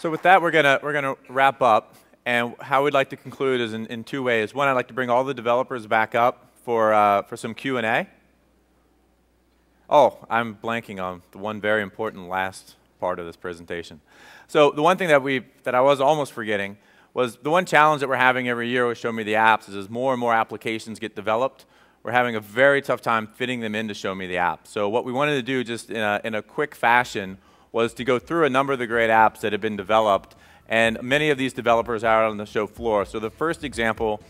So with that, we're gonna wrap up, and how we'd like to conclude is in two ways. One, I'd like to bring all the developers back up for some Q&A. Oh, I'm blanking on the one very important last part of this presentation. So the one thing that I was almost forgetting was the one challenge that we're having every year with Show Me the Apps is as more and more applications get developed, we're having a very tough time fitting them into Show Me the App. So what we wanted to do just in a quick fashion was to go through a number of the great apps that have been developed, and many of these developers are out on the show floor. So the first example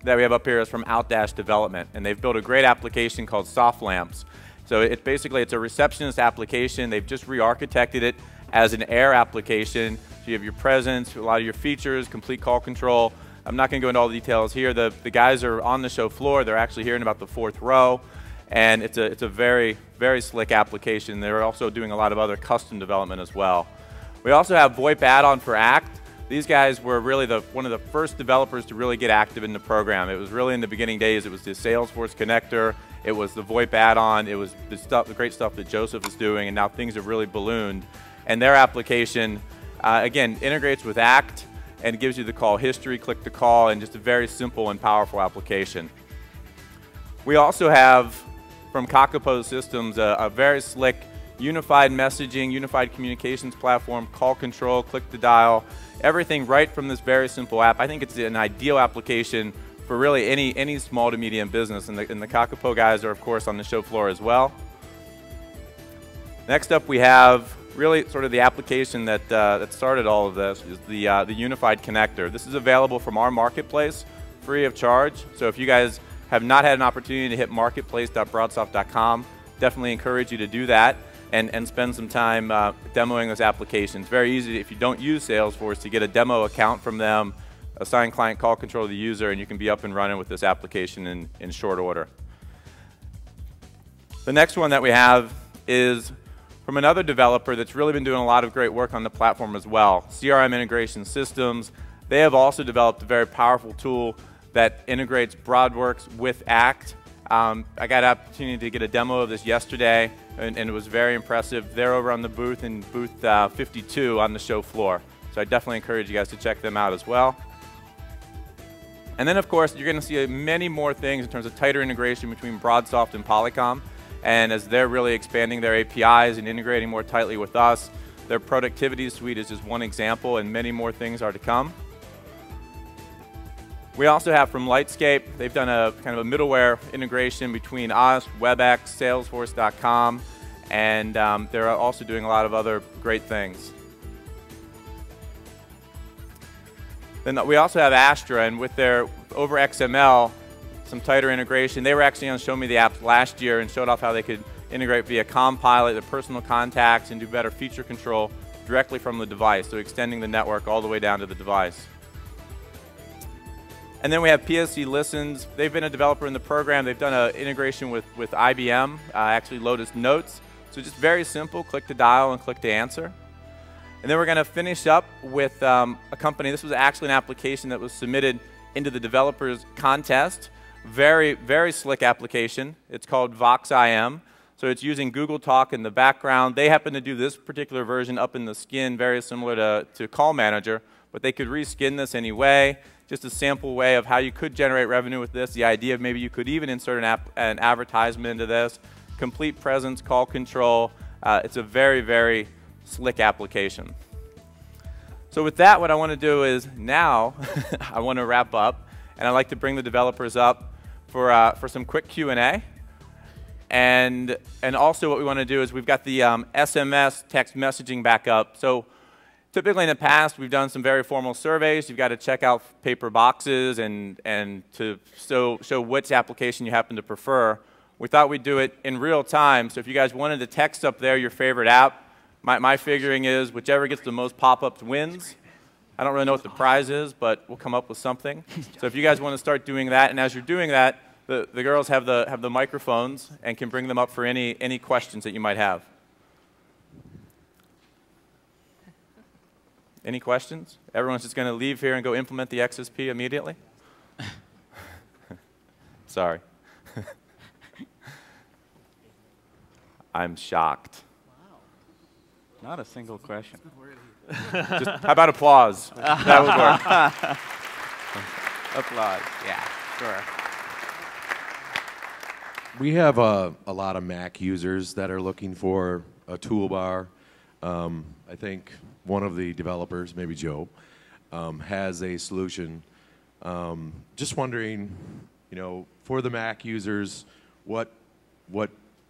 that we have up here is from Outdash Development, and they've built a great application called Soft Lamps. So it's a receptionist application. They've just re-architected it as an air application. So you have your presence, a lot of your features, complete call control. I'm not going to go into all the details here. The guys are on the show floor. They're actually here in about the 4th row. And it's a very, very slick application. They're also doing a lot of other custom development as well. We also have VoIP add-on for ACT. These guys were really one of the first developers to really get active in the program. It was really in the beginning days. It was the Salesforce connector. It was the VoIP add-on. It was the great stuff that Joseph is doing, and now things have really ballooned. And their application, again, integrates with ACT and gives you the call history, click to call, and just a very simple and powerful application. We also have, from Kakapo Systems, a very slick unified messaging, unified communications platform, call control, click to dial, everything right from this very simple app. I think it's an ideal application for really any small to medium business, and the Kakapo guys are, of course, on the show floor as well. Next up, we have really sort of the application that started all of this, is the unified connector. This is available from our marketplace, free of charge. So if you guys have not had an opportunity to hit marketplace.broadsoft.com, definitely encourage you to do that and spend some time demoing those applications. Very easy, if you don't use Salesforce, to get a demo account from them, assign client call control to the user, and you can be up and running with this application in short order. The next one that we have is from another developer that's really been doing a lot of great work on the platform as well, CRM Integration Systems. They have also developed a very powerful tool that integrates BroadWorks with ACT. I got an opportunity to get a demo of this yesterday, and it was very impressive. They're over on the booth in booth 52 on the show floor. So I definitely encourage you guys to check them out as well. And then, of course, you're going to see many more things in terms of tighter integration between BroadSoft and Polycom. And as they're really expanding their APIs and integrating more tightly with us, their productivity suite is just one example, and many more things are to come. We also have from Lightscape, they've done a kind of a middleware integration between us, WebEx, Salesforce.com, and they're also doing a lot of other great things. Then we also have Astra, and with their over XML, some tighter integration. They were actually on Show Me the Apps last year and showed off how they could integrate via Compilot, the personal contacts, and do better feature control directly from the device, so extending the network all the way down to the device. And then we have PSC Listens. They've been a developer in the program. They've done an integration with IBM, actually Lotus Notes. So just very simple, click to dial and click to answer. And then we're going to finish up with a company. This was actually an application that was submitted into the developers contest. Very, very slick application. It's called VoxIM. So it's using Google Talk in the background. They happen to do this particular version up in the skin, very similar to Call Manager, but they could reskin this anyway. Just a sample way of how you could generate revenue with this. The idea of maybe you could even insert an advertisement into this. Complete presence, call control. It's a very, very slick application. So with that, what I want to do is now I want to wrap up, and I'd like to bring the developers up for some quick Q&A. And also what we want to do is we've got the SMS text messaging back up. So typically in the past, we've done some very formal surveys. You've got to check out paper boxes and to show which application you happen to prefer. We thought we'd do it in real time. So if you guys wanted to text up there your favorite app, my figuring is whichever gets the most pop-ups wins. I don't really know what the prize is, but we'll come up with something. So if you guys want to start doing that, and as you're doing that, the girls have the microphones and can bring them up for any questions that you might have. Any questions? Everyone's just going to leave here and go implement the XSP immediately? Sorry. I'm shocked. Not a single question. Just, how about applause? That would work. Applause. Yeah, sure. We have a lot of Mac users that are looking for a toolbar. I think one of the developers, maybe Joe, has a solution. Just wondering, you know, for the Mac users, what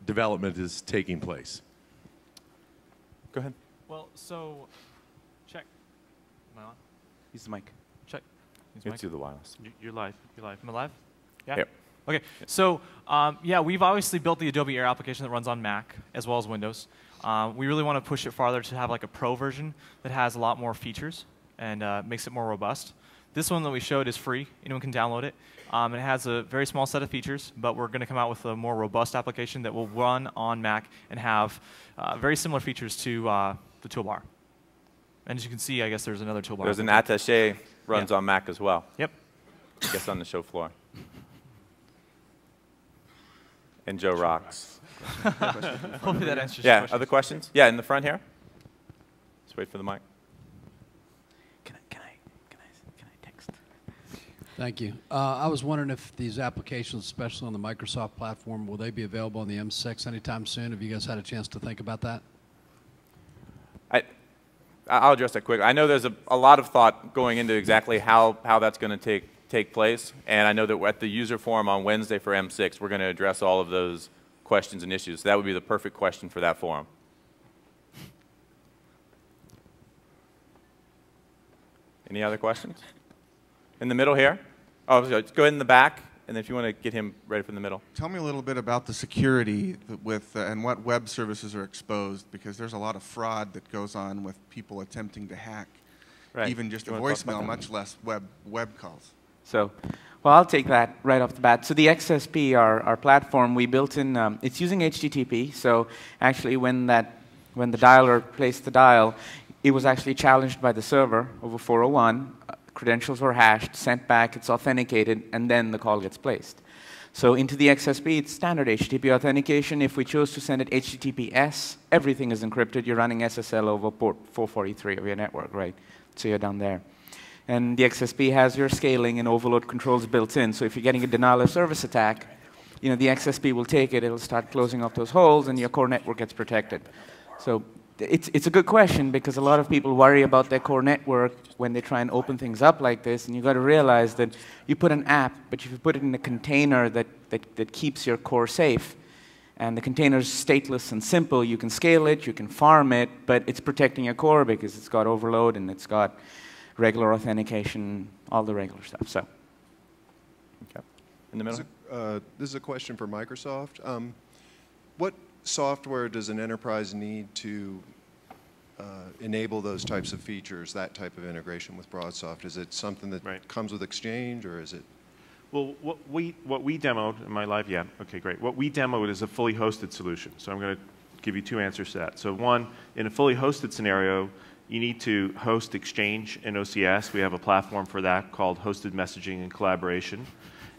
development is taking place? Go ahead. Well, so check. Am I on? Use the mic. Check. Use Let's do the wireless. You're live. You're live. Am I live? Yeah. Yep. Okay. So yeah, we've obviously built the Adobe Air application that runs on Mac as well as Windows. We really want to push it farther to have like a pro version that has a lot more features and makes it more robust. This one that we showed is free. Anyone can download it. It has a very small set of features, but we're going to come out with a more robust application that will run on Mac and have very similar features to the toolbar. And as you can see, I guess there's another toolbar. There's an attaché runs Yeah. on Mac as well. Yep. I guess on the show floor. And Joe rocks. Hopefully that answers your Yeah, question. other questions? Yeah, in the front here. Let's wait for the mic. Can I text? Thank you. I was wondering if these applications, especially on the Microsoft platform, will they be available on the M6 anytime soon? Have you guys had a chance to think about that? I'll address that quickly. I know there's a lot of thought going into exactly how that's going to take place, and I know that at the user forum on Wednesday for M6, we're going to address all of those questions and issues. So that would be the perfect question for that forum. Any other questions? In the middle here? Oh, go ahead in the back, and then if you want to get him ready for the middle. Tell me a little bit about the security with and what web services are exposed, because there's a lot of fraud that goes on with people attempting to hack, Right. even just a You wanna talk about voicemail, that? much less web calls. So, well, I'll take that right off the bat. So the XSP, our platform, we built in, it's using HTTP. So actually when the dialer placed the dial, it was actually challenged by the server over 401. Credentials were hashed, sent back, it's authenticated, and then the call gets placed. So into the XSP, it's standard HTTP authentication. If we chose to send it HTTPS, everything is encrypted. You're running SSL over port 443 of your network, right? So you're down there. And the XSP has your scaling and overload controls built in. So if you're getting a denial of service attack, you know, the XSP will take it, it'll start closing off those holes, and your core network gets protected. So it's a good question, because a lot of people worry about their core network when they try and open things up like this, and you've got to realize that you put an app, but if you put it in a container that keeps your core safe, and the container is stateless and simple, you can scale it, you can farm it, but it's protecting your core because it's got overload and it's got regular authentication, all the regular stuff. So, Okay. In the middle? This is a question for Microsoft. What software does an enterprise need to enable those types of features, that type of integration with BroadSoft? Is it something that comes with Exchange, or is it? Well, what we demoed, am I live? Yeah, okay, great. What we demoed is a fully hosted solution. So I'm going to give you two answers to that. So one, in a fully hosted scenario, you need to host Exchange and OCS. We have a platform for that called Hosted Messaging and Collaboration.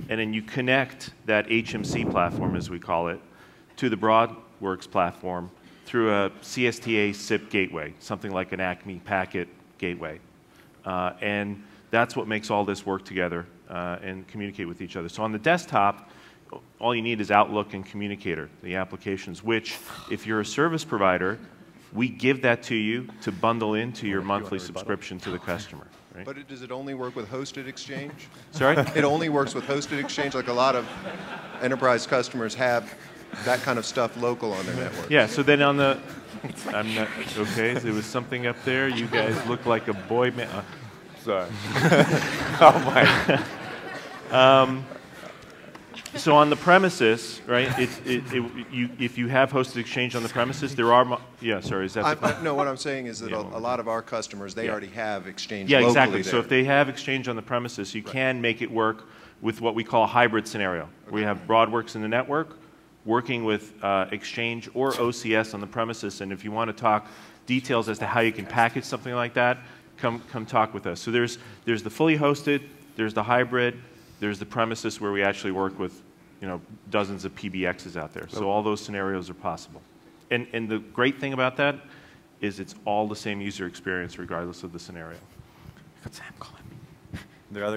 And then you connect that HMC platform, as we call it, to the BroadWorks platform through a CSTA SIP gateway, something like an Acme packet gateway. And that's what makes all this work together and communicate with each other. So on the desktop, all you need is Outlook and Communicator, the applications, which, if you're a service provider, we give that to you to bundle into your monthly subscription to the customer. Right? But does it only work with hosted Exchange? Sorry? It only works with hosted Exchange, like a lot of enterprise customers have that kind of stuff local on their network. Yeah, so then on the, I'm not, okay, there was something up there. You guys look like a boy man. Sorry. Oh, my. So on the premises, right, if you have hosted Exchange on the premises, there are, yeah, sorry, is that No, what I'm saying is that Yeah, a lot of our customers, they Yeah. already have Exchange Yeah, locally exactly. there. So if they have Exchange on the premises, you can make it work with what we call a hybrid scenario. We have BroadWorks in the network, working with Exchange or OCS on the premises, and if you want to talk details as to how you can package something like that, come talk with us. So there's the fully hosted, there's the hybrid, there's the premises where we actually work with, you know, dozens of PBXs out there. So all those scenarios are possible. And the great thing about that is it's all the same user experience regardless of the scenario. Got Sam calling. There are other